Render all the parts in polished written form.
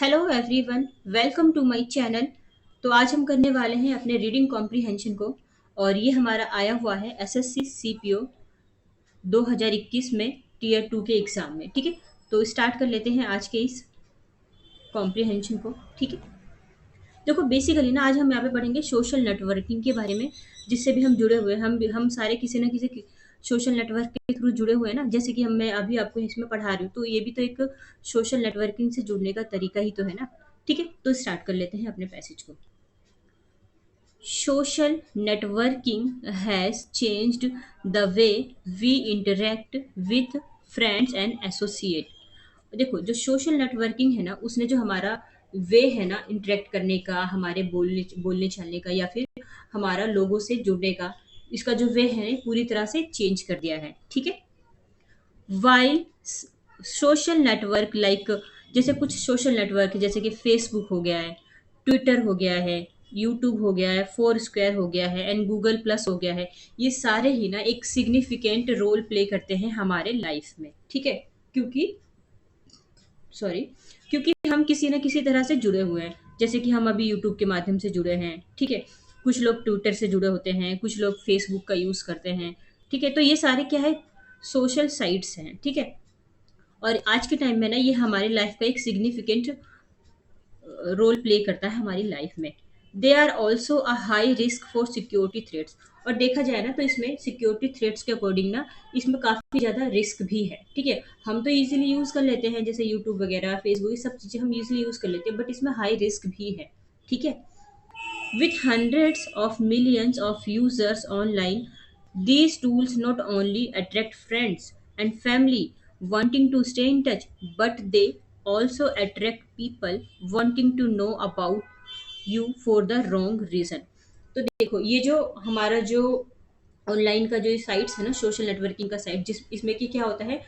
Hello everyone, welcome to my channel. तो आज हम करने वाले हैं अपने रीडिंग कॉम्प्रिहेंशन को। और ये हमारा आया हुआ है एसएससी सीपीओ 2021 में टीयर 2 के एग्ज़ाम में। ठीक है, तो स्टार्ट कर लेते हैं आज के इस कॉम्प्रिहेंशन को। ठीक है, देखो बेसिकली ना आज हम यहाँ पे पढ़ेंगे सोशल नेटवर्किंग के बारे में, जिससे भी हम जुड़े हुए हैं। हम सारे किसी ना किसी सोशल नेटवर्क के थ्रू जुड़े हुए हैं ना। जैसे कि हम मैं अभी आपको इसमें पढ़ा रही हूँ, तो ये भी तो एक सोशल नेटवर्किंग से जुड़ने का तरीका ही तो है ना। ठीक है, तो स्टार्ट कर लेते हैं अपने पैसेज को। Social networking has changed the way we interact with friends and associate। देखो जो सोशल नेटवर्किंग है ना, उसने जो हमारा वे है ना इंटरेक्ट करने का, हमारे बोलने बोलने चलने का, या फिर हमारा लोगों से जुड़ने का, इसका जो वे है पूरी तरह से चेंज कर दिया है। ठीक है, वाइल सोशल नेटवर्क लाइक, जैसे कुछ सोशल नेटवर्क जैसे कि फेसबुक हो गया है, ट्विटर हो गया है, यूट्यूब हो गया है, फोर स्क्वायर हो गया है एंड गूगल प्लस हो गया है। ये सारे ही ना एक सिग्निफिकेंट रोल प्ले करते हैं हमारे लाइफ में। ठीक है, क्योंकि सॉरी क्योंकि हम किसी न किसी तरह से जुड़े हुए हैं। जैसे कि हम अभी यूट्यूब के माध्यम से जुड़े हैं। ठीक है, कुछ लोग ट्विटर से जुड़े होते हैं, कुछ लोग फेसबुक का यूज़ करते हैं। ठीक है, तो ये सारे क्या है, सोशल साइट्स हैं। ठीक है, और आज के टाइम में ना ये हमारी लाइफ का एक सिग्निफिकेंट रोल प्ले करता है हमारी लाइफ में। They are also a high risk for security threats. और देखा जाए ना तो इसमें सिक्योरिटी थ्रेट्स के अकॉर्डिंग ना इसमें काफ़ी ज़्यादा रिस्क भी है। ठीक है, हम तो इजीली यूज़ कर लेते हैं, जैसे यूट्यूब वगैरह फेसबुक, ये सब चीज़ें हम इजीली यूज़ कर लेते हैं, बट इसमें हाई रिस्क भी है। ठीक है, with hundreds of millions of users online, these tools not only attract friends and family wanting to stay in touch, but they also attract people wanting to know about you for the wrong reason। तो देखो ये जो हमारा जो online का जो sites है ना, सोशल नेटवर्किंग का साइट, जिस इसमें कि क्या होता है,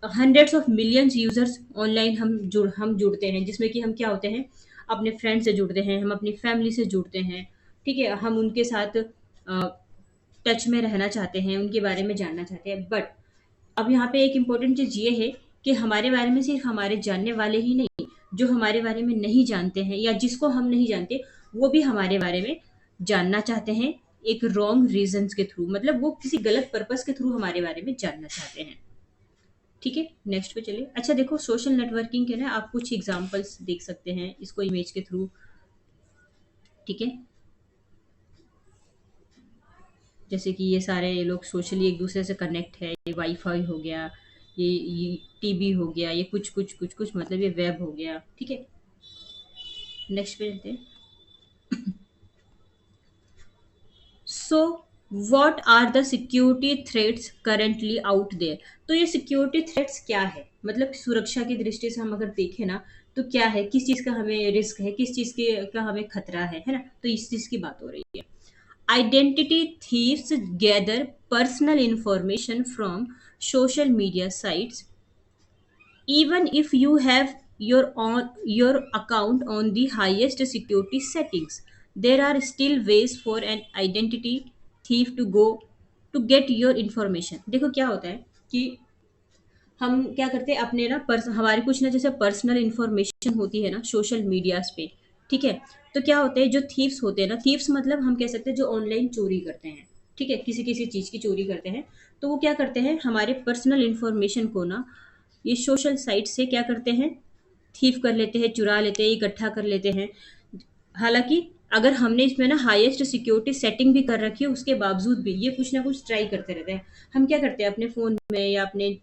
hundreds of millions users online हम जुड़ते हैं, जिसमें कि हम क्या होते हैं, अपने फ्रेंड से जुड़ते हैं, हम अपनी फैमिली से जुड़ते हैं। ठीक है, हम उनके साथ टच में रहना चाहते हैं, उनके बारे में जानना चाहते हैं। बट अब यहाँ पे एक इम्पोर्टेंट चीज़ ये है कि हमारे बारे में सिर्फ हमारे जानने वाले ही नहीं, जो हमारे बारे में नहीं जानते हैं या जिसको हम नहीं जानते, वो भी हमारे बारे में जानना चाहते हैं, एक रॉन्ग रीजंस के थ्रू। मतलब वो किसी गलत पर्पस के थ्रू हमारे बारे में जानना चाहते हैं। ठीक है, नेक्स्ट पे चलिए। अच्छा देखो, सोशल नेटवर्किंग के ना आप कुछ एग्जांपल्स देख सकते हैं इसको इमेज के थ्रू। ठीक है, जैसे कि ये सारे लोग सोशली एक दूसरे से कनेक्ट है, ये वाईफाई हो गया, ये टीबी हो गया, ये कुछ कुछ कुछ कुछ मतलब ये वेब हो गया। ठीक है, नेक्स्ट पे चलते हैं। So what are the security threats currently out there. तो ये सिक्योरिटी थ्रेट्स क्या है, मतलब सुरक्षा की दृष्टि से हम अगर देखें ना, तो क्या है, किस चीज़ का हमें रिस्क है, किस चीज़ के का हमें खतरा है ना। तो इस चीज़ की बात हो रही है। Identity thieves gather personal information from social media sites. Even if you have your account on the highest security settings, there are still ways for an identity thief to go to get your information। देखो क्या होता है कि हम क्या करते हैं, अपने ना हमारे कुछ ना जैसे पर्सनल इन्फॉर्मेशन होती है ना सोशल मीडियाज पे। ठीक है, तो क्या होता है, जो थीव्स होते हैं ना, थीव्स मतलब हम कह सकते हैं जो ऑनलाइन चोरी करते हैं। ठीक है, किसी किसी चीज़ की चोरी करते हैं, तो वो क्या करते हैं, हमारे पर्सनल इन्फॉर्मेशन को ना ये सोशल साइट से क्या करते हैं, थीफ कर लेते हैं, चुरा लेते हैं, इकट्ठा कर लेते हैं। हालांकि अगर हमने इसमें ना हाईएस्ट सिक्योरिटी सेटिंग भी कर रखी है, उसके बावजूद भी ये कुछ ना कुछ ट्राई करते रहते हैं। हम क्या करते हैं, अपने फ़ोन में या अपने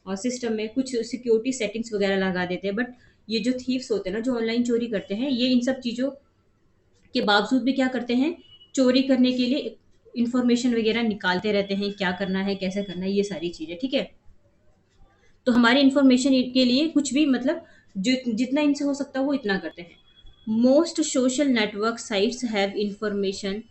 सिस्टम में कुछ सिक्योरिटी सेटिंग्स वगैरह लगा देते हैं, बट ये जो थीव्स होते हैं ना, जो ऑनलाइन चोरी करते हैं, ये इन सब चीज़ों के बावजूद भी क्या करते हैं, चोरी करने के लिए इंफॉर्मेशन वगैरह निकालते रहते हैं, क्या करना है, कैसे करना है, ये सारी चीज़ें। ठीक है, तो हमारी इंफॉर्मेशन के लिए कुछ भी मतलब जितना इनसे हो सकता है वो इतना करते हैं। Most social network sites have information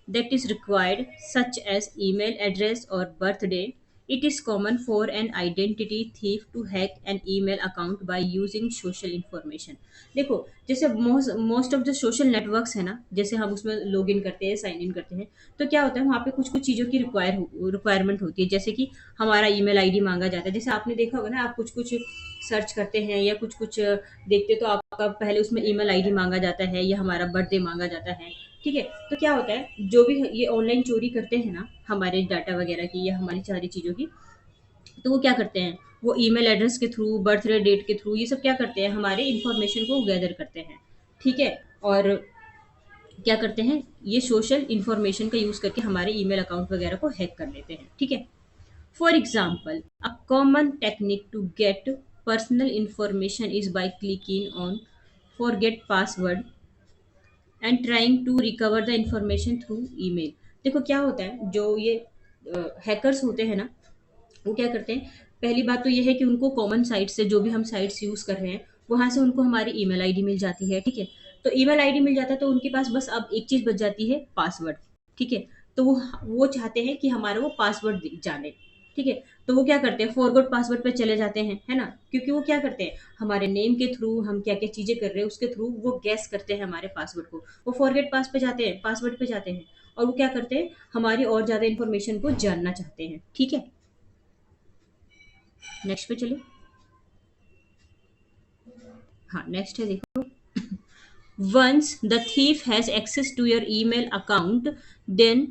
that is required such as email address or birthday, It is common for an identity thief to hack an email account by using social information. देखो, जैसे most of जो social networks है ना, जैसे हम उसमें log in करते हैं, साइन इन करते हैं, तो क्या होता है वहाँ पे कुछ कुछ चीज़ों की रिक्वायरमेंट होती है, जैसे कि हमारा ईमेल आईडी मांगा जाता है। जैसे आपने देखा होगा ना, आप कुछ कुछ सर्च करते हैं या कुछ कुछ देखते, तो आपका पहले उसमें ईमेल आईडी मांगा जाता है या हमारा बर्थडे मांगा जाता है। ठीक है, तो क्या होता है, जो भी ये ऑनलाइन चोरी करते हैं ना हमारे डाटा वगैरह की या हमारी सारी चीज़ों की, तो वो क्या करते हैं, वो ईमेल एड्रेस के थ्रू, बर्थडे डेट के थ्रू, ये सब क्या करते हैं, हमारे इन्फॉर्मेशन को गैदर करते हैं। ठीक है, और क्या करते हैं, ये सोशल इन्फॉर्मेशन का यूज़ करके हमारे ईमेल अकाउंट वगैरह को हैक कर लेते हैं। ठीक है, for example, a common technique to get personal information is by clicking on forget password and trying to recover the information through email. देखो क्या होता है, जो ये हैकर्स होते हैं ना, वो क्या करते हैं, पहली बात तो ये है कि उनको कॉमन साइट से, जो भी हम साइट्स यूज़ कर रहे हैं, वहाँ से उनको हमारी ईमेल आईडी मिल जाती है। ठीक है, तो ईमेल आईडी मिल जाता है, तो उनके पास बस अब एक चीज़ बच जाती है, पासवर्ड। ठीक है, तो वो चाहते हैं कि हमारा वो पासवर्ड जाने। ठीक है, तो वो क्या करते हैं, फॉरगॉट पासवर्ड पे चले जाते हैं, है ना, क्योंकि वो क्या करते हैं, हमारे नेम के थ्रू हम क्या क्या चीज़ें कर रहे हैं उसके थ्रू वो गैस करते हैं हमारे पासवर्ड को। वो फॉरगेट पास पे जाते हैं, पासवर्ड पे जाते हैं, और वो क्या करते हैं, हमारी और ज़्यादा इन्फॉर्मेशन को जानना चाहते हैं। ठीक है, नेक्स्ट पे चलिए। हाँ, नेक्स्ट है, देखो, once the thief has access to your email account, then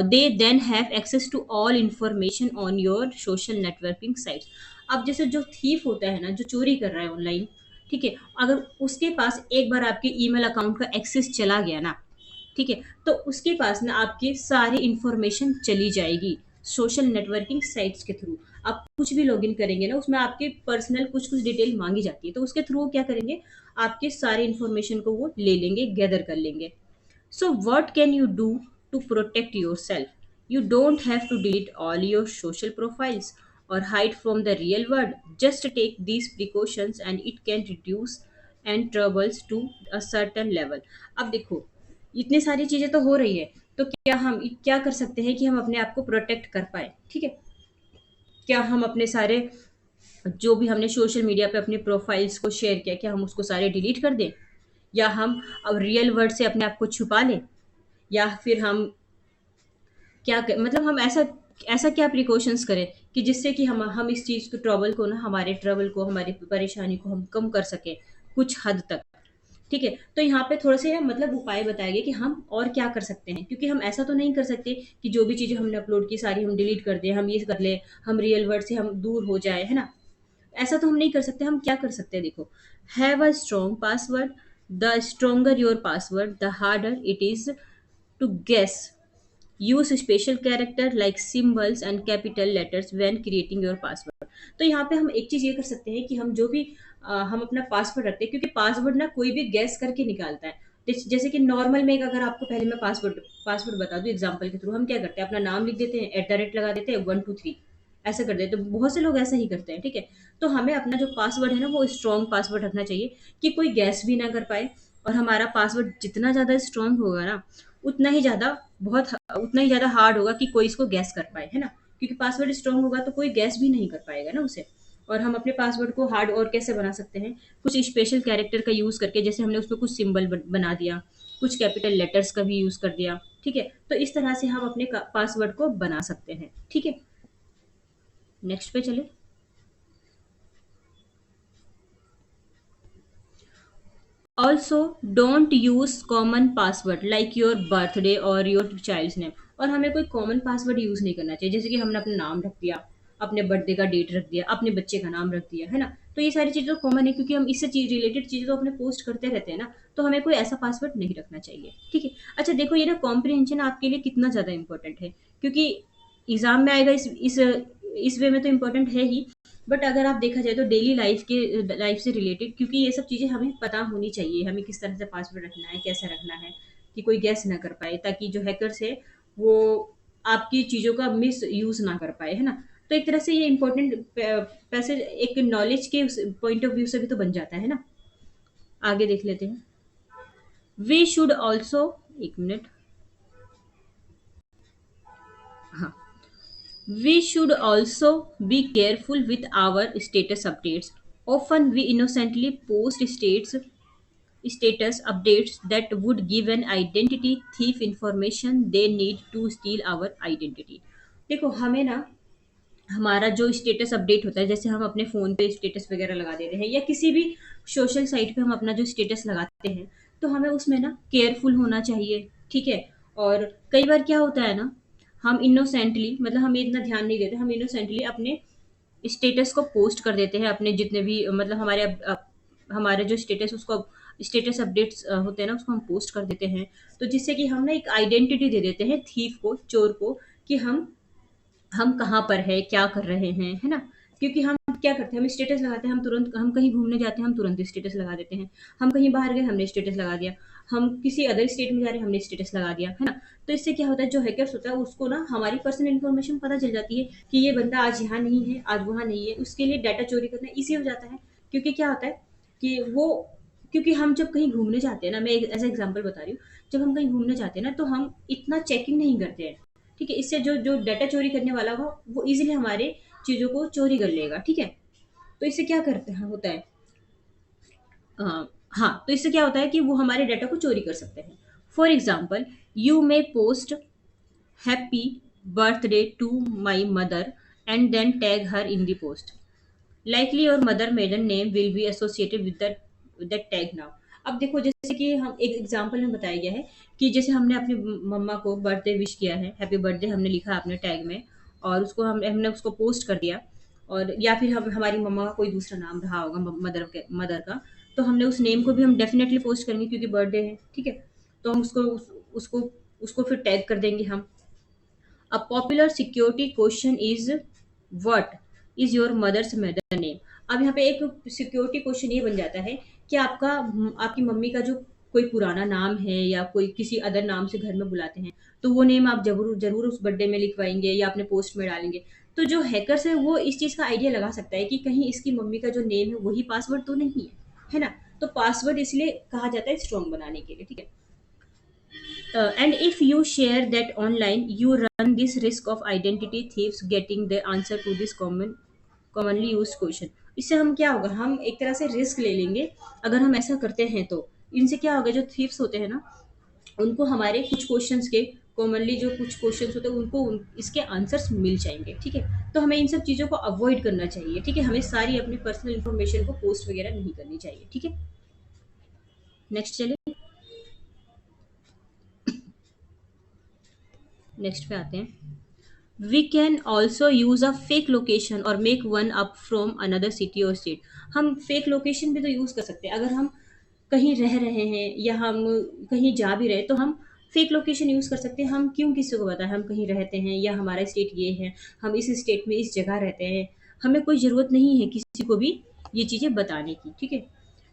they then have access to all information on your social networking sites. अब जैसे जो थीफ होता है ना, जो चोरी कर रहा है ऑनलाइन, ठीक है, अगर उसके पास एक बार आपके ईमेल अकाउंट का एक्सेस चला गया ना, ठीक है, तो उसके पास ना आपकी सारी इंफॉर्मेशन चली जाएगी सोशल नेटवर्किंग साइट्स के थ्रू। आप कुछ भी लॉगिन करेंगे ना, उसमें आपके पर्सनल कुछ कुछ डिटेल मांगी जाती है, तो उसके थ्रू वो क्या करेंगे, आपके सारे इंफॉर्मेशन को वो ले लेंगे, गैदर कर लेंगे। So, what can you do to protect yourself? You don't have to delete all your social profiles or hide from the real world. Just take these precautions and it can reduce and troubles to a certain level. अब देखो, इतनी सारी चीजें तो हो रही है, तो क्या हम क्या कर सकते हैं कि हम अपने आप को प्रोटेक्ट कर पाए। ठीक है, क्या हम अपने सारे, जो भी हमने सोशल मीडिया पे अपने प्रोफाइल्स को शेयर किया, क्या हम उसको सारे डिलीट कर दें, या हम अब रियल वर्ल्ड से अपने आप को छुपा लें, या फिर हम मतलब हम ऐसा ऐसा क्या प्रिकॉशंस करें कि जिससे कि हम इस चीज़ को, ट्रबल को ना, हमारे ट्रबल को, हमारी परेशानी को हम कम कर सकें कुछ हद तक। ठीक है, तो यहाँ पे थोड़े से मतलब उपाय बताए गए कि हम और क्या कर सकते हैं, क्योंकि हम ऐसा तो नहीं कर सकते कि जो भी चीज़ें हमने अपलोड की सारी हम डिलीट कर दें, हम ये कर ले, हम रियल वर्ल्ड से हम दूर हो जाए, है ना, ऐसा तो हम नहीं कर सकते। हम क्या कर सकते हैं, देखो, have a strong password, the stronger your password the harder it is to guess. Use special character like symbols and capital letters when creating your password. तो यहाँ पे हम एक चीज ये कर सकते हैं कि हम जो भी हम अपना पासवर्ड रखते हैं, क्योंकि पासवर्ड ना कोई भी गैस करके निकालता है। जैसे कि नॉर्मल में, अगर आपको पहले मैं पासवर्ड पासवर्ड बता दूं एग्जाम्पल के थ्रू, हम क्या करते हैं, अपना नाम लिख देते हैं, एट द रेट लगा देते हैं, 1 2 3, ऐसा कर देते हैं, तो बहुत से लोग ऐसा ही करते हैं। ठीक है, तो हमें अपना जो पासवर्ड है ना, वो स्ट्रॉन्ग पासवर्ड रखना चाहिए कि कोई गैस भी ना कर पाए। और हमारा पासवर्ड जितना ज़्यादा स्ट्रॉन्ग होगा ना, उतना ही ज़्यादा बहुत उतना ही ज़्यादा हार्ड होगा कि कोई इसको गैस कर पाए, है ना, क्योंकि पासवर्ड स्ट्रॉन्ग होगा तो कोई गैस भी नहीं कर पाएगा ना उसे। और हम अपने पासवर्ड को हार्ड और कैसे बना सकते हैं, कुछ स्पेशल कैरेक्टर का यूज़ करके, जैसे हमने उसमें कुछ सिंबल बना दिया, कुछ कैपिटल लेटर्स का भी यूज़ कर दिया। ठीक है, तो इस तरह से हम अपने पासवर्ड को बना सकते हैं। ठीक है, नेक्स्ट पे चले। Also don't use common password like your birthday और योर चाइल्ड्स नेम। और हमें कोई कॉमन पासवर्ड यूज नहीं करना चाहिए, जैसे कि हमने अपना नाम रख दिया, अपने बर्थडे का डेट रख दिया, अपने बच्चे का नाम रख दिया, है ना, तो ये सारी चीज़ें कॉमन है, क्योंकि हम इससे चीज रिलेटेड चीज़ें तो अपने पोस्ट करते रहते हैं ना, तो हमें कोई ऐसा पासवर्ड नहीं रखना चाहिए। ठीक है, अच्छा देखो, ये ना कॉम्प्रिहेंशन आपके लिए कितना ज़्यादा इंपॉर्टेंट है, क्योंकि एग्जाम में आएगा, इस वे में तो इम्पोर्टेंट है ही, बट अगर आप देखा जाए तो डेली लाइफ से रिलेटेड, क्योंकि ये सब चीज़ें हमें पता होनी चाहिए, हमें किस तरह से पासवर्ड रखना है, कैसे रखना है, कि कोई गैस ना कर पाए, ताकि जो हैकर्स है वो आपकी चीज़ों का मिस यूज ना कर पाए, है ना। तो एक तरह से ये इम्पोर्टेंट पैसेज एक नॉलेज के पॉइंट ऑफ व्यू से भी तो बन जाता है ना। आगे देख लेते हैं। वी शुड ऑल्सो, एक मिनट, हाँ, We should also be careful with our status updates. Often we innocently post status updates that would give an identity thief information they need to steal our identity. देखो हमें ना हमारा जो status update होता है, जैसे हम अपने फ़ोन पे स्टेटस वगैरह लगा देते हैं या किसी भी सोशल साइट पे हम अपना जो स्टेटस लगाते हैं, तो हमें उसमें ना केयरफुल होना चाहिए, ठीक है? और कई बार क्या होता है ना, हम इनोसेंटली मतलब हमें इतना ध्यान नहीं देते, हम इनोसेंटली अपने स्टेटस को पोस्ट कर देते हैं, अपने जितने भी मतलब हमारे जो स्टेटस उसको स्टेटस अपडेट्स होते हैं ना, उसको हम पोस्ट कर देते हैं। तो जिससे कि हम ना एक आइडेंटिटी दे देते हैं थीफ को, चोर को, कि हम कहाँ पर है, क्या कर रहे हैं, है ना? क्योंकि हम क्या करते हैं, हम स्टेटस लगाते हैं, हम तुरंत हम कहीं घूमने जाते हैं, हम तुरंत स्टेटस लगा देते हैं। हम कहीं बाहर गए, हमने स्टेटस लगा दिया। हम किसी अदर स्टेट में जा रहे हैं, हमने स्टेटस लगा दिया, है ना? तो इससे क्या होता है, जो हैकर्स होता है उसको ना हमारी पर्सनल इन्फॉर्मेशन पता चल जाती है कि ये बंदा आज यहाँ नहीं है, आज वहाँ नहीं है। उसके लिए डाटा चोरी करना ईज़ी हो जाता है। क्योंकि क्या होता है कि वो क्योंकि हम जब कहीं घूमने जाते हैं ना, मैं एक ऐसा एग्ज़ाम्पल बता रही हूँ, जब हम कहीं घूमने जाते हैं ना, तो हम इतना चेकिंग नहीं करते हैं। ठीक है? इससे जो जो डाटा चोरी करने वाला हो, वो ईज़िली हमारे चीज़ों को चोरी कर लेगा, ठीक है? तो इससे क्या करते हैं होता है अ, हाँ, तो इससे क्या होता है कि वो हमारे डाटा को चोरी कर सकते हैं। For example, you may post happy birthday to my mother and then tag her in the post. Likely your mother maiden name will be associated with that tag now. अब देखो, जैसे कि हम एक एग्जांपल में बताया गया है कि जैसे हमने अपनी मम्मा को बर्थडे विश किया है, हैप्पी बर्थडे हमने लिखा अपने टैग में, और उसको हमने उसको पोस्ट कर दिया। और या फिर हम हमारी मम्मा का कोई दूसरा नाम रहा होगा मदर का, तो हमने उस नेम को भी हम डेफिनेटली पोस्ट करेंगे क्योंकि बर्थडे है, ठीक है? तो हम उसको उसको फिर टैग कर देंगे हम। A popular security question is what is your mother's maiden name? अब यहाँ पे एक सिक्योरिटी क्वेश्चन ये बन जाता है कि आपकी मम्मी का जो कोई पुराना नाम है या कोई किसी अदर नाम से घर में बुलाते हैं, तो वो नेम आप जरूर जरूर उस बर्थडे में लिखवाएंगे या अपने पोस्ट में डालेंगे। तो जो हैकर्स है वो इस चीज़ का आइडिया लगा सकता है कि कहीं इसकी मम्मी का जो नेम है वही पासवर्ड तो नहीं है ना? तो पासवर्ड इसलिए कहा जाता है स्ट्रॉन्ग बनाने के लिए, ठीक है? And if you share that online, you run this risk of identity thieves getting the answer to this commonly used question. इससे हम क्या होगा, हम एक तरह से रिस्क ले लेंगे अगर हम ऐसा करते हैं तो। इनसे क्या होगा, जो थीव्स होते हैं ना, उनको हमारे कुछ क्वेश्चंस के कॉमनली जो कुछ क्वेश्चंस होते हैं उनको इसके आंसर्स मिल जाएंगे, ठीक है? तो हमें इन सब चीज़ों को अवॉइड करना चाहिए, ठीक है? हमें सारी अपनी पर्सनल इन्फॉर्मेशन को पोस्ट वगैरह नहीं करनी चाहिए, ठीक है? नेक्स्ट चलिए, नेक्स्ट पे आते हैं। We can also use a fake location or make one up from another city or state. हम फेक लोकेशन भी तो यूज़ कर सकते हैं। अगर हम कहीं रह रहे हैं या हम कहीं जा भी रहे हैं, तो हम फेक लोकेशन यूज़ कर सकते हैं। हम क्यों किसी को बताएं हम कहीं रहते हैं या हमारा स्टेट ये है, हम इस स्टेट में इस जगह रहते हैं। हमें कोई ज़रूरत नहीं है किसी को भी ये चीज़ें बताने की, ठीक है?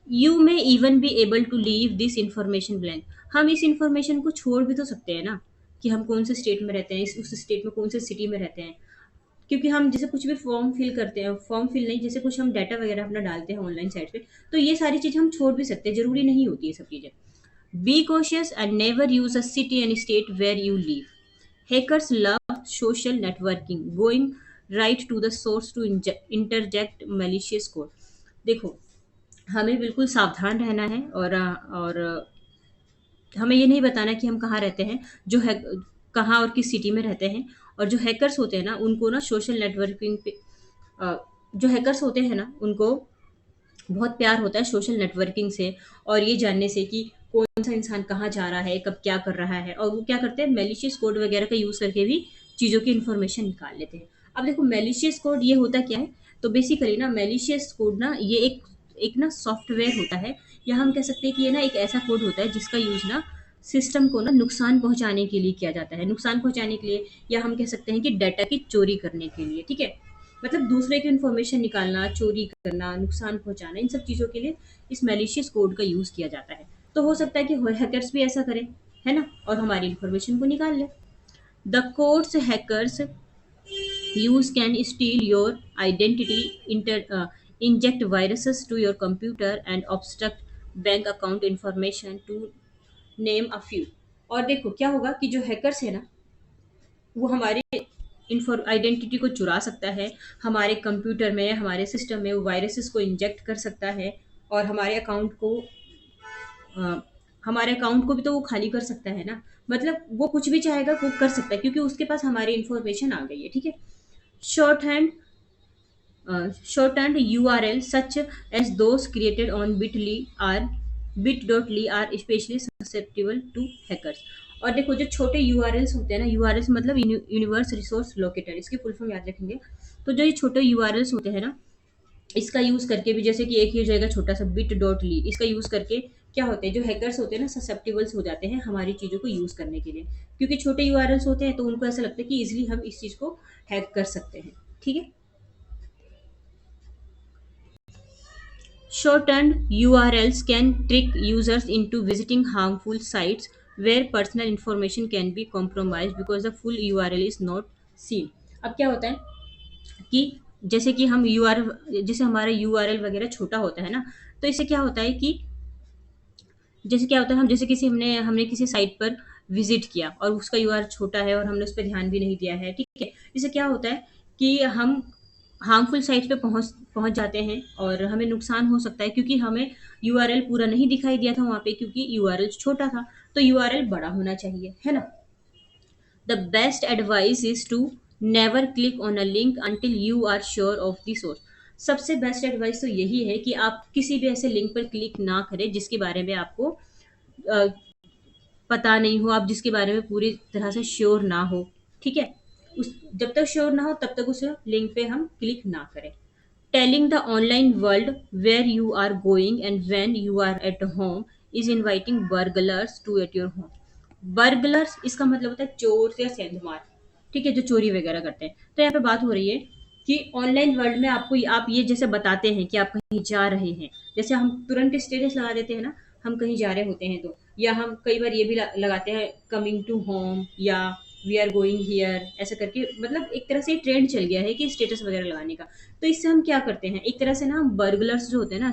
You may even be able to leave this information blank. हम इस इंफॉर्मेशन को छोड़ भी तो सकते हैं ना, कि हम कौन से स्टेट में रहते हैं, इस उस स्टेट में कौन से सिटी में रहते हैं। क्योंकि हम जैसे कुछ भी फॉर्म फिल करते हैं, फॉर्म फिल नहीं, जैसे कुछ हम डाटा वगैरह अपना डालते हैं ऑनलाइन साइट पे, तो ये सारी चीज़ें हम छोड़ भी सकते हैं, ज़रूरी नहीं होती ये सब चीज़ें। Be cautious and never use a city and state where you live. Hackers love social networking going right to the source to interject malicious code. देखो, हमें बिल्कुल सावधान रहना है, और हमें ये नहीं बताना कि हम कहाँ रहते हैं, जो है कहाँ और किस सिटी में रहते हैं। और जो हैकर्स होते हैं ना, उनको ना सोशल नेटवर्किंग पे अ, जो हैकर्स होते हैं ना, उनको बहुत प्यार होता है सोशल नेटवर्किंग से, और ये जानने से कि कौन सा इंसान कहाँ जा रहा है, कब क्या कर रहा है। और वो क्या करते हैं, मेलिशियस कोड वगैरह का यूज़ करके भी चीज़ों की इन्फॉर्मेशन निकाल लेते हैं। अब देखो, मेलिशियस कोड ये होता क्या है? तो बेसिकली ना, मेलिशियस कोड ना ये एक एक ना सॉफ्टवेयर होता है, या हम कह सकते हैं कि ये ना एक ऐसा कोड होता है जिसका यूज़ ना सिस्टम को ना नुकसान पहुंचाने के लिए किया जाता है, नुकसान पहुंचाने के लिए, या हम कह सकते हैं कि डाटा की चोरी करने के लिए, ठीक है? मतलब दूसरे की इन्फॉर्मेशन निकालना, चोरी करना, नुकसान पहुंचाना, इन सब चीज़ों के लिए इस मैलिशियस कोड का यूज़ किया जाता है। तो हो सकता है कि हैकर्स भी ऐसा करें, है ना? और हमारी इन्फॉर्मेशन को निकाल लें। The codes hackers use can steal your identity, inject viruses to your computer, and obstruct bank account information to name a few। और देखो क्या होगा कि जो हैकर्स है ना, वो हमारे आइडेंटिटी को चुरा सकता है, हमारे कंप्यूटर में, हमारे सिस्टम में वो वायरसेस को इंजेक्ट कर सकता है, और अ, हमारे अकाउंट को भी तो वो खाली कर सकता है ना। मतलब वो कुछ भी चाहेगा वो कर सकता है, क्योंकि उसके पास हमारी इंफॉर्मेशन आ गई है, ठीक है। Short hand shortened URL such as those created on bit.ly are especially susceptible to hackers। और देखो जो छोटे यूआरएल्स होते हैं ना, यूआरएल्स मतलब यूनिवर्स रिसोर्स लोकेटर, इसकी फुल फॉर्म याद रखेंगे। तो जो ये छोटे यूआरएल्स होते हैं ना, इसका यूज करके भी, जैसे कि एक ही हो जाएगा छोटा सा bit.ly, इसका यूज करके क्या होते हैं, जो हैकर्स होते हैं ना, ससेप्टिबल्स हो जाते हैं हमारी चीजों को यूज करने के लिए, क्योंकि छोटे यूआरएल्स होते हैं तो उनको ऐसा लगता है कि इजिली हम इस चीज को हैक कर सकते हैं, ठीक है। Shortened URLs can trick users into visiting harmful sites where personal information can be compromised because the full URL is not seen। अब क्या होता है कि जैसे कि हम UR जैसे हमारा URL वगैरह छोटा होता है ना, तो इससे क्या होता है कि जैसे क्या होता है, हम जैसे किसी हमने हमने किसी साइट पर विजिट किया और उसका यूआर छोटा है और हमने उस पर ध्यान भी नहीं दिया है, ठीक है। इससे क्या होता है कि हम हार्मफुल साइट पे पहुंच पहुंच जाते हैं और हमें नुकसान हो सकता है, क्योंकि हमें यूआरएल पूरा नहीं दिखाई दिया था वहां पे, क्योंकि यूआरएल छोटा था। तो यूआरएल बड़ा होना चाहिए, है ना। The best advice is to never click on a link until you are sure of the source. सबसे बेस्ट एडवाइस तो यही है कि आप किसी भी ऐसे लिंक पर क्लिक ना करें जिसके बारे में आपको अ, पता नहीं हो, आप जिसके बारे में पूरी तरह से श्योर ना हो, ठीक है। उस जब तक श्योर ना हो तब तक उस लिंक पे हम क्लिक ना करें। Telling the online world where you are going and when you are at home is inviting burglars to at your home. Burglars इसका मतलब होता है चोर या सेंधमार, ठीक है, जो चोरी वगैरह करते हैं। तो यहाँ पे बात हो रही है कि ऑनलाइन वर्ल्ड में आपको आप ये जैसे बताते हैं कि आप कहीं जा रहे हैं, जैसे हम तुरंत स्टेटस लगा देते हैं ना, हम कहीं जा रहे होते हैं तो, या हम कई बार ये भी लगाते हैं कमिंग टू होम या वी आर गोइंग हियर, ऐसा करके, मतलब एक तरह से ट्रेंड चल गया है कि स्टेटस वगैरह लगाने का। तो इससे हम क्या करते हैं, एक तरह से ना हम बर्गलर्स जो होते हैं ना,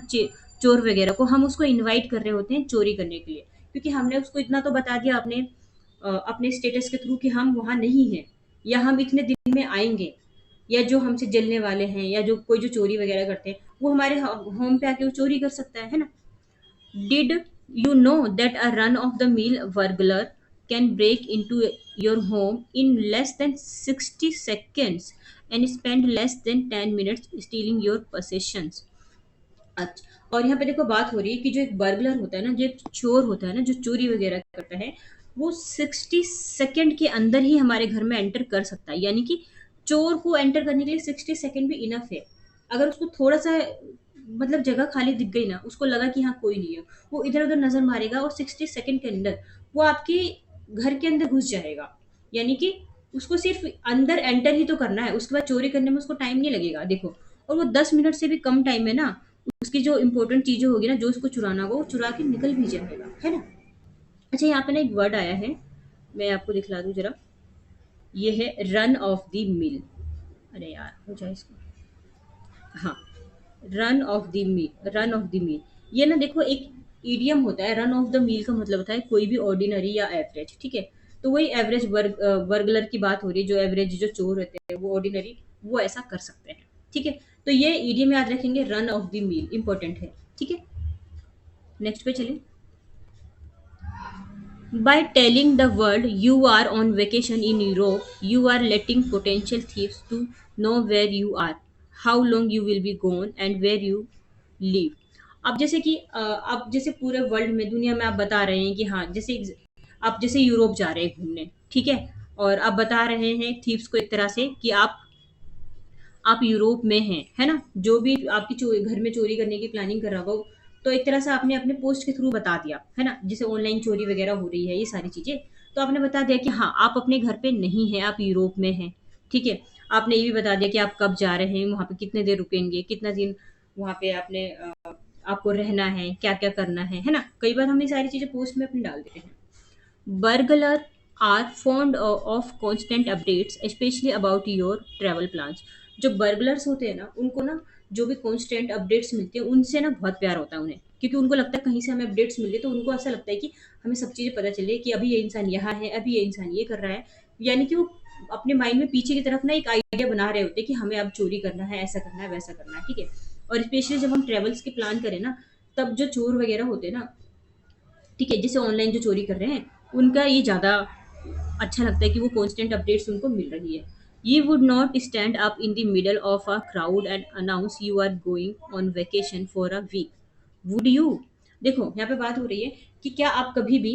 चोर वगैरह को हम उसको इनवाइट कर रहे होते हैं चोरी करने के लिए, क्योंकि हमने उसको इतना तो बता दिया अपने अपने स्टेटस के थ्रू कि हम वहां नहीं हैं, या हम इतने दिन में आएंगे, या जो हमसे जलने वाले हैं या जो कोई जो चोरी वगैरह करते हैं वो हमारे होम पे आके वो चोरी कर सकता है ना। Did you know that a run-of-the-mill burglar can break into your home in less than 60 seconds and spend less than 10 minutes stealing your possessions? अच्छा, और यहाँ पे देखो बात हो रही है कि जो एक बर्गलर होता है ना, जो एक चोर होता है ना, जो चोरी वगैरह करता है, वो 60 सेकंड के अंदर ही हमारे घर में एंटर कर सकता है। यानी कि चोर को एंटर करने के लिए 60 सेकंड भी इनफ है। अगर उसको थोड़ा सा मतलब जगह खाली दिख गई ना, उसको लगा कि हाँ कोई नहीं है, वो इधर उधर नजर मारेगा और 60 सेकंड के अंदर वो आपके घर के अंदर घुस जाएगा। यानी कि उसको सिर्फ अंदर एंटर ही तो करना है, उसके बाद चोरी करने में उसको टाइम नहीं लगेगा, देखो। और वो 10 मिनट से भी कम टाइम में ना उसकी जो इंपॉर्टेंट चीजें होगी ना, जो उसको चुराना होगा वो चुरा के निकल भी जाएगा, है ना। अच्छा, यहाँ पे ना एक वर्ड आया है, मैं आपको दिखला दूं जरा। ये है रन ऑफ द मिल। अरे यार हो जाए इसको। हाँ, रन ऑफ द मील, ये ना देखो एक ईडियम होता है। रन ऑफ द मील का मतलब होता है कोई भी ऑर्डिनरी या एवरेज, ठीक है। तो वही एवरेज बर्गलर की बात हो रही है, जो एवरेज जो चोर रहते हैं वो ऑर्डिनरी, वो ऐसा कर सकते हैं, ठीक है। तो ये ईडियम याद रखेंगे, run of the mill important है, ठीक है। नेक्स्ट पे चलें। By telling the world you are on vacation in Europe, you are letting potential thieves to know where you are, how long you will be gone, and where you live। अब जैसे कि आप जैसे पूरे world में, दुनिया में आप बता रहे हैं कि हाँ, जैसे आप जैसे यूरोप जा रहे हैं घूमने, ठीक है, और आप बता रहे हैं थीव्स को एक तरह से कि आप यूरोप में हैं, है ना। जो भी आपकी घर में चोरी करने की प्लानिंग कर रहा होगा, तो एक तरह से आपने अपने पोस्ट के थ्रू बता दिया, है ना। जैसे ऑनलाइन चोरी वगैरह हो रही है, ये सारी चीजें, तो आपने बता दिया कि हाँ आप अपने घर पे नहीं हैं, आप यूरोप में हैं, ठीक है। आपने ये भी बता दिया कि आप कब जा रहे हैं, वहां पे कितने देर रुकेंगे, कितना दिन वहां पे आपको रहना है, क्या क्या करना है ना। कई बार हम ये सारी चीजें पोस्ट में अपने डाल देते हैं। Burglar are fond of constant updates, especially about your travel plans। जो बर्गलर्स होते हैं ना, उनको ना जो भी कांस्टेंट अपडेट्स मिलती है उनसे ना बहुत प्यार होता है उन्हें, क्योंकि उनको लगता है कहीं से हमें अपडेट्स मिल रही है, तो उनको ऐसा लगता है कि हमें सब चीज़ें पता चले कि अभी ये इंसान यहाँ है, अभी ये इंसान ये कर रहा है। यानी कि वो अपने माइंड में पीछे की तरफ ना एक आइडिया बना रहे होते हैं कि हमें अब चोरी करना है, ऐसा करना है, वैसा करना है, ठीक है। और स्पेशली जब हम ट्रेवल्स के प्लान करें ना, तब जो चोर वगैरह होते हैं ना, ठीक है, जैसे ऑनलाइन जो चोरी कर रहे हैं, उनका ये ज़्यादा अच्छा लगता है कि वो कांस्टेंट अपडेट्स उनको मिल रही है। You would not stand up in the middle of a crowd and announce you are going on vacation for a week. Would you? देखो यहाँ पे बात हो रही है कि क्या आप कभी भी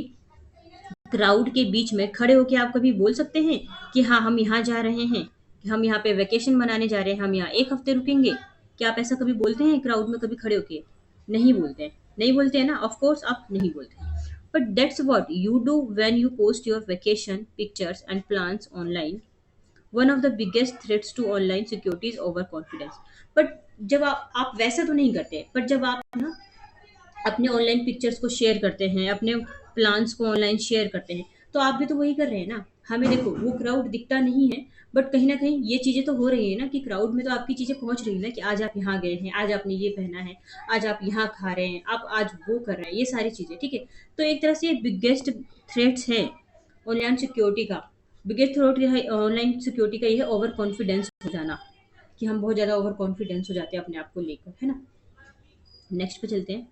क्राउड के बीच में खड़े होके आप कभी बोल सकते हैं कि हाँ हम यहाँ जा रहे हैं, कि हम यहाँ पे वेकेशन मनाने जा रहे हैं, हम यहाँ एक हफ्ते रुकेंगे? क्या आप ऐसा कभी बोलते हैं क्राउड में कभी खड़े होके? नहीं बोलते हैं। नहीं बोलते हैं ना, ऑफ कोर्स आप नहीं बोलते हैं। But that's what you do when you post your vacation pictures and plans online. One of the biggest threats to online security is overconfidence. But जब आप वैसा तो नहीं करते, बट जब आप ना अपने ऑनलाइन पिक्चर्स को शेयर करते हैं, अपने प्लान्स को ऑनलाइन शेयर करते हैं, तो आप भी तो वही कर रहे हैं ना। हमें देखो वो क्राउड दिखता नहीं है, बट कहीं न कहीं ये चीज़ें तो हो रही है ना कि क्राउड में तो आपकी चीज़ें पहुँच रही है ना कि आज आप यहाँ गए हैं, आज आपने ये पहना है, आज आप यहाँ खा रहे हैं, आप आज वो कर रहे हैं, ये सारी चीज़ें, ठीक है? तो एक तरह से ये बिगेस्ट थ्रेट्स है ऑनलाइन सिक्योरिटी का। बिगेस्ट थ्रेट ये है ऑनलाइन सिक्योरिटी का, ये है ओवर कॉन्फिडेंस हो जाना, कि हम बहुत ज़्यादा ओवर कॉन्फिडेंस हो जाते हैं अपने आप को लेकर, है ना? नेक्स्ट पे चलते हैं।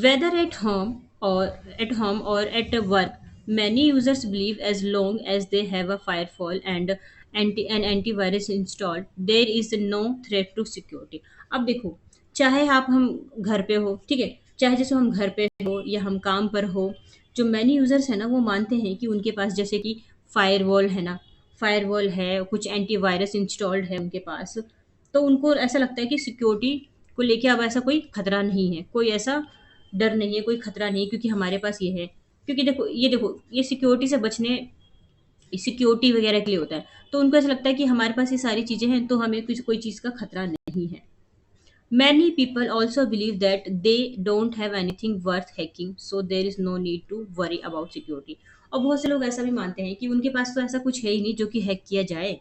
Whether at home or at work, many users believe as long as they have a firewall and an antivirus installed, there is no threat to security. अब देखो, चाहे आप हम घर पे हो, ठीक है, चाहे जैसे हम घर पे हो या हम काम पर हो, जो मैनी यूजर्स है ना वो मानते हैं कि उनके पास जैसे कि फायरवॉल है ना, फायरवॉल है, कुछ एंटीवायरस इंस्टॉल्ड है उनके पास, तो उनको ऐसा लगता है कि सिक्योरिटी को लेके अब ऐसा कोई खतरा नहीं है, कोई ऐसा डर नहीं है, कोई खतरा नहीं है, क्योंकि हमारे पास ये है। क्योंकि देखो ये सिक्योरिटी से बचने, सिक्योरिटी वगैरह के लिए होता है। तो उनको ऐसा लगता है कि हमारे पास ये सारी चीज़ें हैं, तो हमें कुछ कोई चीज़ का खतरा नहीं है। Many people also believe that they don't have anything worth hacking, so there is no need to worry about security. और बहुत से लोग ऐसा भी मानते हैं कि उनके पास तो ऐसा कुछ है ही नहीं जो कि हैक किया जाए,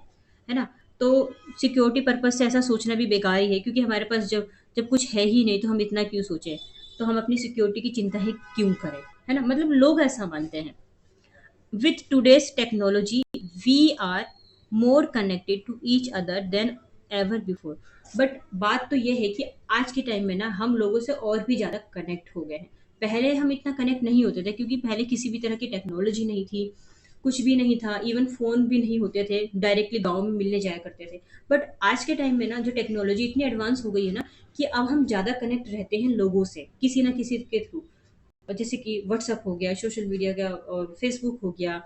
है ना? तो सिक्योरिटी पर्पज़ से ऐसा सोचना भी बेकार ही है, क्योंकि हमारे पास जब जब कुछ है ही नहीं तो हम इतना क्यों सोचें? तो हम अपनी सिक्योरिटी की चिंता ही क्यों करें, है ना? मतलब लोग ऐसा मानते हैं। With today's technology, we are more connected to each other than ever before. But बात तो ये है कि आज के टाइम में ना हम लोगों से और भी ज़्यादा कनेक्ट हो गए हैं। पहले हम इतना कनेक्ट नहीं होते थे, क्योंकि पहले किसी भी तरह की टेक्नोलॉजी नहीं थी, कुछ भी नहीं था, इवन फ़ोन भी नहीं होते थे, डायरेक्टली गाँव में मिलने जाया करते थे। बट आज के टाइम में ना जो टेक्नोलॉजी इतनी एडवांस हो गई है ना, कि अब हम ज़्यादा कनेक्ट रहते हैं लोगों से, किसी न किसी के थ्रू। और जैसे कि व्हाट्सअप हो गया, सोशल मीडिया का, और फेसबुक हो गया,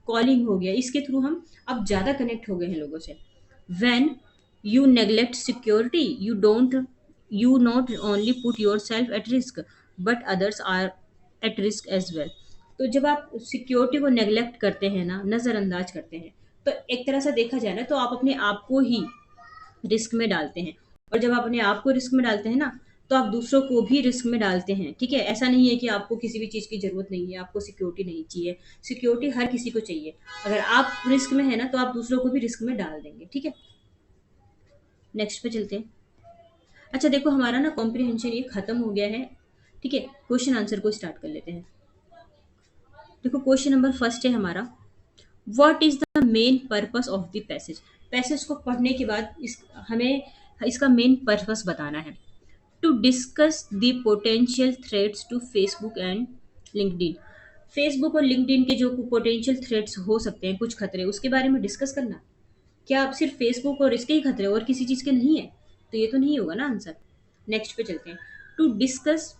कॉलिंग हो गया, इसके थ्रू हम अब ज़्यादा कनेक्ट हो गए हैं लोगों से। When you neglect security, you not only put yourself at risk, but others are at risk as well. तो जब आप सिक्योरिटी को नेग्लेक्ट करते हैं ना, नज़रअंदाज करते हैं, तो एक तरह से देखा जाए ना तो आप अपने आप को ही रिस्क में डालते हैं। और जब आप अपने आप को रिस्क में डालते हैं ना, तो आप दूसरों को भी रिस्क में डालते हैं, ठीक है? ऐसा नहीं है कि आपको किसी भी चीज़ की ज़रूरत नहीं है, आपको सिक्योरिटी नहीं चाहिए। सिक्योरिटी हर किसी को चाहिए। अगर आप रिस्क में हैं ना, तो आप दूसरों को भी रिस्क में डाल देंगे, ठीक है? नेक्स्ट पे चलते हैं। अच्छा देखो, हमारा ना कॉम्प्रिहेंशन ये खत्म हो गया है, ठीक है? क्वेश्चन आंसर को स्टार्ट कर लेते हैं। देखो क्वेश्चन नंबर फर्स्ट है हमारा, what is the main purpose of the passage. Passage को पढ़ने के बाद हमें इसका मेन पर्पस बताना है। To discuss the potential threats to Facebook and LinkedIn. Facebook और लिंक्डइन के जो पोटेंशियल थ्रेट्स हो सकते हैं, कुछ खतरे, उसके बारे में डिस्कस करना। क्या आप सिर्फ फेसबुक और इसके ही खतरे और किसी चीज़ के नहीं है? तो ये तो नहीं होगा ना आंसर। नेक्स्ट पे चलते हैं। To discuss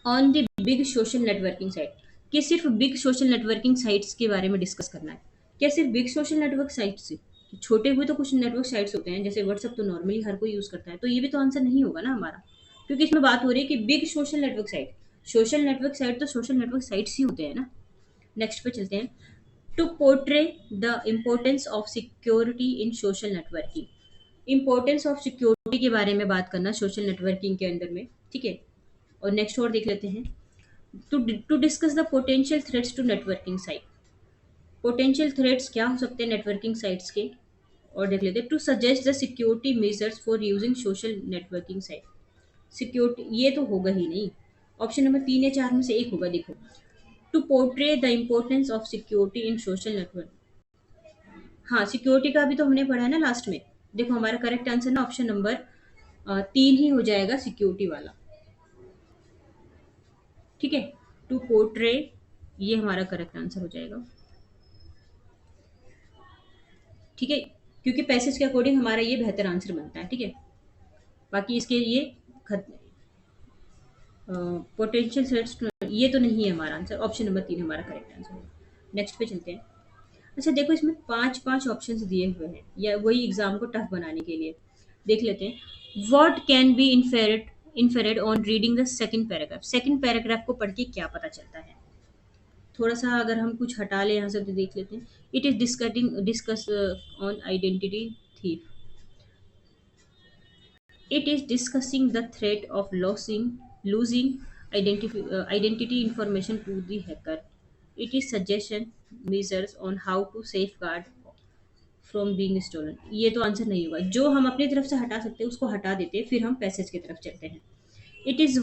on the big social networking site. कि सिर्फ बिग सोशल नेटवर्किंग साइट्स के बारे में डिस्कस करना है। क्या सिर्फ बिग सोशल नेटवर्क साइट्स? छोटे हुए तो कुछ नेटवर्क साइट्स होते हैं, जैसे व्हाट्सअप तो नॉर्मली हर कोई यूज़ करता है, तो ये भी तो आंसर नहीं होगा ना हमारा, क्योंकि इसमें बात हो रही है कि big social network site. Social network site तो सोशल नेटवर्क साइट्स ही होते हैं ना। नेक्स्ट पे चलते हैं। To portray the importance of security in social networking. Importance of security के बारे में बात करना सोशल नेटवर्किंग के अंदर में, ठीक है। और नेक्स्ट और देख लेते हैं। To discuss the potential threats to networking site. Potential threats क्या हो सकते हैं नेटवर्किंग साइट्स के, और देख लेते हैं। To suggest the security measures for using social networking site. Security ये तो होगा ही नहीं, ऑप्शन नंबर 3 या 4 में से एक होगा। देखो, to portray the importance of security in social network. हाँ, सिक्योरिटी का भी तो हमने पढ़ा है ना लास्ट में। देखो हमारा करेक्ट आंसर ना ऑप्शन नंबर 3 ही हो जाएगा, सिक्योरिटी वाला। ठीक है, टू पोर्ट्रे, ये हमारा करेक्ट आंसर हो जाएगा। ठीक है, क्योंकि पैसेज के अकॉर्डिंग हमारा ये बेहतर आंसर बनता है। ठीक है, बाकी इसके ये पोटेंशियल थ्रेट्स ये तो नहीं है हमारा आंसर। ऑप्शन नंबर 3 हमारा करेक्ट आंसर होगा। नेक्स्ट पे चलते हैं। अच्छा देखो, इसमें 5-5 ऑप्शंस दिए हुए हैं, या वही एग्जाम को टफ बनाने के लिए। देख लेते हैं। What can be inferred on reading the second paragraph. Second paragraph को पढ़ के क्या पता चलता है? थोड़ा सा अगर हम कुछ हटा ले यहाँ से तो देख लेते हैं। It is discuss on identity thief. It is discussing the threat of losing identity information to the hacker. It is suggestion measures on how to safeguard from being stolen. ये तो आंसर नहीं होगा। जो हम अपनी तरफ से हटा सकते हैं उसको हटा देते हैं, फिर हम पैसेज की तरफ चलते हैं। It is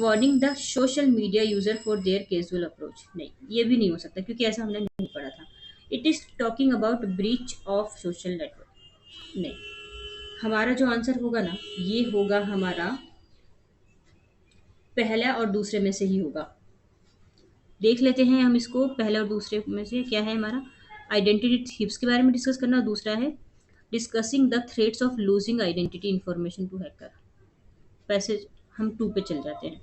warning the social media user for their casual approach. नहीं, ये भी नहीं हो सकता क्योंकि ऐसा हमने नहीं पढ़ा था। It is talking about breach of social network. नहीं, हमारा जो आंसर होगा ना, ये होगा हमारा पहला और दूसरे में से ही होगा। देख लेते हैं हम इसको, पहले और दूसरे में से क्या है हमारा। आइडेंटिटी थीव्स के बारे में डिस्कस करना, और दूसरा है discussing the threats of losing identity information to hacker. Passage हम 2 पे चल जाते हैं।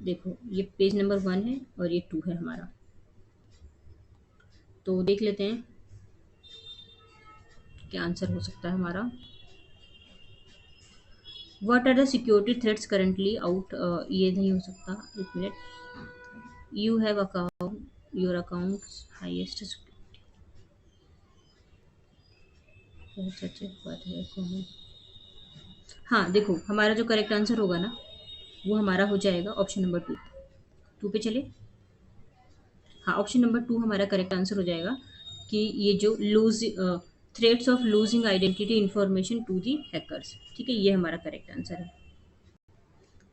देखो ये पेज नंबर 1 है और ये 2 है हमारा। तो देख लेते हैं क्या आंसर हो सकता है हमारा। What are the security threats currently out. ये नहीं हो सकता, एक minute. You have account your account highest बात है। हाँ देखो, हमारा जो करेक्ट आंसर होगा ना, वो हमारा हो जाएगा ऑप्शन नंबर 2। 2 पे चले। हाँ, ऑप्शन नंबर 2 हमारा करेक्ट आंसर हो जाएगा कि ये जो threats of losing identity information to the hackers. ठीक है, ये हमारा करेक्ट आंसर है।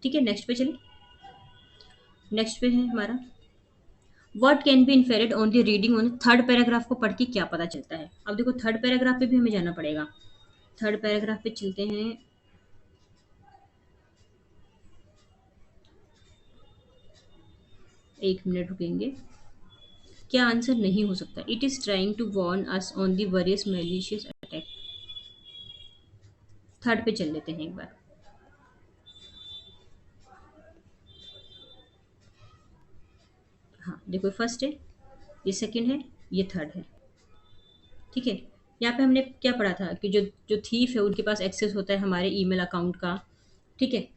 ठीक है, नेक्स्ट पे चले। नेक्स्ट पे है हमारा what can be inferred on the reading on third paragraph को पढ़ के क्या पता चलता है। अब देखो थर्ड पैराग्राफ पे भी हमें जाना पड़ेगा। थर्ड पैराग्राफ पे चलते हैं। एक मिनट रुकेंगे। क्या आंसर नहीं हो सकता? It is trying to warn us on the various malicious attack. Third पे चल लेते हैं एक बार। हाँ देखो, फर्स्ट है, ये सेकंड है, ये थर्ड है। ठीक है, यहाँ पे हमने क्या पढ़ा था कि जो जो थीफ है उनके पास एक्सेस होता है हमारे ईमेल अकाउंट का। ठीक है,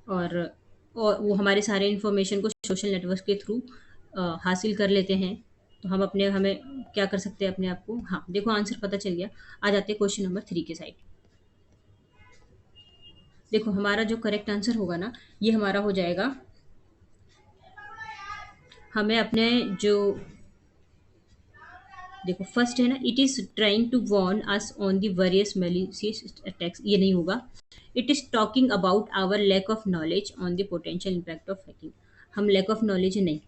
और और वो हमारे सारे इन्फॉर्मेशन को सोशल नेटवर्क के थ्रू हासिल कर लेते हैं। तो हम अपने हमें क्या कर सकते हैं अपने आप को। हाँ देखो, आंसर पता चल गया। आ जाते हैं क्वेश्चन नंबर 3 के साइड। देखो हमारा जो करेक्ट आंसर होगा ना, ये हमारा हो जाएगा, हमें अपने जो देखो फर्स्ट है ना, it is trying to warn us on the various malicious attacks. ये नहीं होगा। It is talking about our lack of knowledge on the potential impact of hacking. हम लैक ऑफ नॉलेज है नहीं।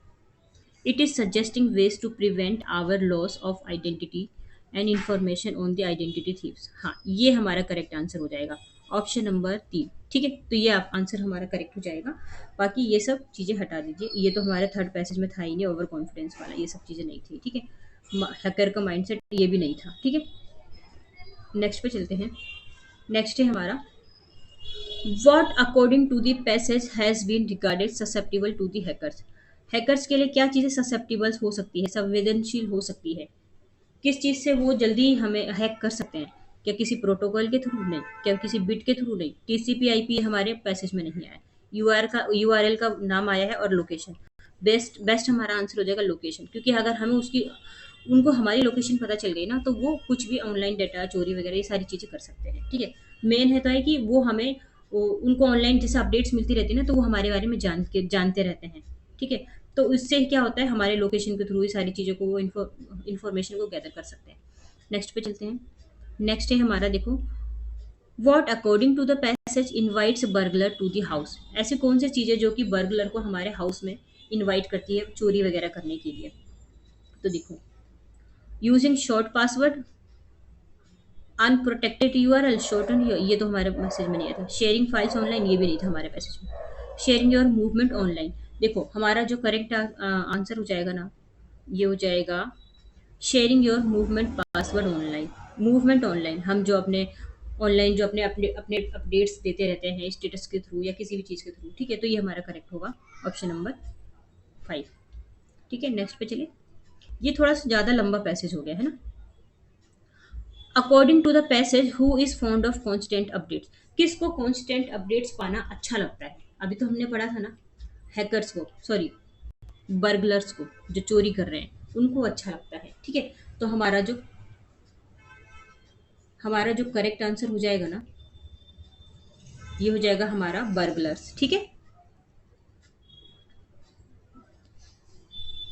It is suggesting ways to prevent our loss of identity and information on the identity thieves. हाँ, ये हमारा correct answer हो जाएगा, option number 3। ठीक है, तो ये आंसर हमारा करेक्ट हो जाएगा। बाकी ये सब चीज़ें हटा दीजिए, ये तो हमारे थर्ड पैसेज में था ही नहीं, ओवर कॉन्फिडेंस वाला, ये सब चीज़ें नहीं थी। ठीक है, हैकर का माइंडसेट ये भी नहीं था। ठीक है, नेक्स्ट पे चलते हैं। नेक्स्ट है हमारा what according to the passage has been regarded susceptible to the hackers. Hackers के लिए क्या चीज़ें ससेप्टिबल हो सकती है, संवेदनशील हो सकती है? किस चीज़ से वो जल्दी हमें हैक कर सकते हैं? क्या किसी प्रोटोकॉल के थ्रू? नहीं। क्या किसी बिट के थ्रू? नहीं। टीसीपी आईपी हमारे पैसेज में नहीं आया। यूआरएल का नाम आया है, और लोकेशन। बेस्ट बेस्ट हमारा आंसर हो जाएगा लोकेशन, क्योंकि अगर हमें उनको हमारी लोकेशन पता चल गई ना, तो वो कुछ भी ऑनलाइन डाटा चोरी वगैरह ये सारी चीज़ें कर सकते हैं। ठीक है, मेन है तो है कि वो हमें उनको ऑनलाइन जैसे अपडेट्स मिलती रहती है ना, तो वो हमारे बारे में जानते रहते हैं। ठीक है, तो इससे क्या होता है, हमारे लोकेशन के थ्रू ही सारी चीज़ों को वो इन्फॉर्मेशन को गैदर कर सकते हैं। नेक्स्ट पे चलते हैं। नेक्स्ट है हमारा, देखो, what according to the passage invites burglar to the house. ऐसी कौन सी चीज़ें जो कि बर्गलर को हमारे हाउस में इनवाइट करती है चोरी वगैरह करने के लिए। तो देखो, using short password, unprotected URL, shorten, ये तो हमारे मैसेज में नहीं आया था। शेयरिंग फाइल्स ऑनलाइन, ये भी नहीं था हमारे मैसेज में। Sharing your movement online. देखो हमारा जो करेक्ट आंसर हो जाएगा ना, ये हो जाएगा sharing your movement password online. Movement online, हम जो अपने ऑनलाइन जो अपने अपने अपने अपडेट्स देते रहते हैं स्टेटस के थ्रू या किसी भी चीज़ के थ्रू, ठीक है, तो ये हमारा करेक्ट होगा ऑप्शन नंबर 5। ठीक है, नेक्स्ट पे चलिए। ये थोड़ा सा ज़्यादा लंबा पैसेज हो गया है ना। According to the passage, who is fond of constant updates. किसको कॉन्स्टेंट अपडेट्स पाना अच्छा लगता है? अभी तो हमने पढ़ा था ना, हैकर्स को, सॉरी, बर्गलर्स को, जो चोरी कर रहे हैं उनको अच्छा लगता है। ठीक है, तो हमारा जो करेक्ट आंसर हो जाएगा ना, ये हो जाएगा हमारा बर्गलर्स। ठीक है,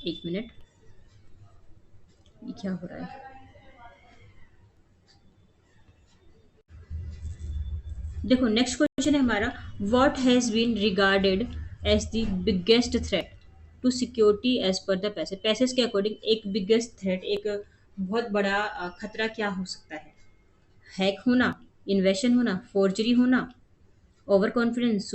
एक मिनट, ये क्या हो रहा है। देखो नेक्स्ट क्वेश्चन है हमारा, what has been regarded as the biggest threat to security as per the passage. Passage के अकॉर्डिंग एक बिगेस्ट थ्रेट, एक बहुत बड़ा खतरा क्या हो सकता है? हैक होना, इन्वेशन होना, फोर्जरी होना, ओवर कॉन्फिडेंस,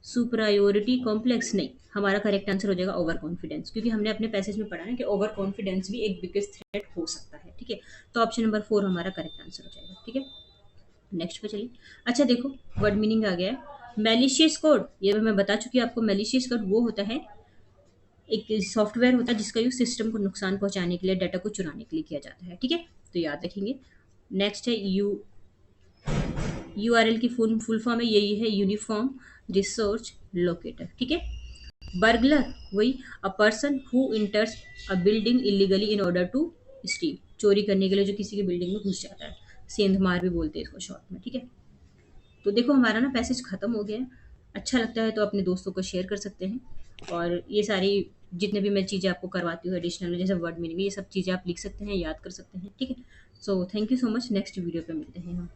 सुपरायोरिटी कॉम्प्लेक्स। नहीं, हमारा करेक्ट आंसर हो जाएगा ओवर कॉन्फिडेंस, क्योंकि हमने अपने पैसेज में पढ़ा है कि ओवर कॉन्फिडेंस भी एक बिगेस्ट थ्रेट हो सकता है। ठीक है, तो ऑप्शन नंबर 4 हमारा करेक्ट आंसर हो जाएगा। ठीक है, नेक्स्ट पे चलिए। अच्छा देखो, वर्ड मीनिंग आ गया है। मैलिशियस कोड, ये मैं बता चुकी हूँ आपको। मैलिशियस कोड वो होता है, एक सॉफ्टवेयर होता है जिसका यूज सिस्टम को नुकसान पहुंचाने के लिए, डाटा को चुराने के लिए किया जाता है। ठीक है, तो याद रखेंगे। नेक्स्ट है यूआरएल की फुल फॉर्म है, यही है यूनिफॉर्म रिसोर्स लोकेटर। ठीक है, बर्गलर, वही a person who enters a building illegally in order to steal, चोरी करने के लिए जो किसी की बिल्डिंग में घुस जाता है। सेंधमार भी बोलते हैं इसको शॉर्ट में। ठीक है, तो देखो हमारा ना पैसेज खत्म हो गया है। अच्छा लगता है तो अपने दोस्तों को शेयर कर सकते हैं। और ये सारी जितने भी मैं चीज़ें आपको करवाती हूँ एडिशनल, जैसे वर्ड मीनिंग, ये सब चीज़ें आप लिख सकते हैं, याद कर सकते हैं। ठीक है, so thank you so much. Next video पे मिलते हैं हम।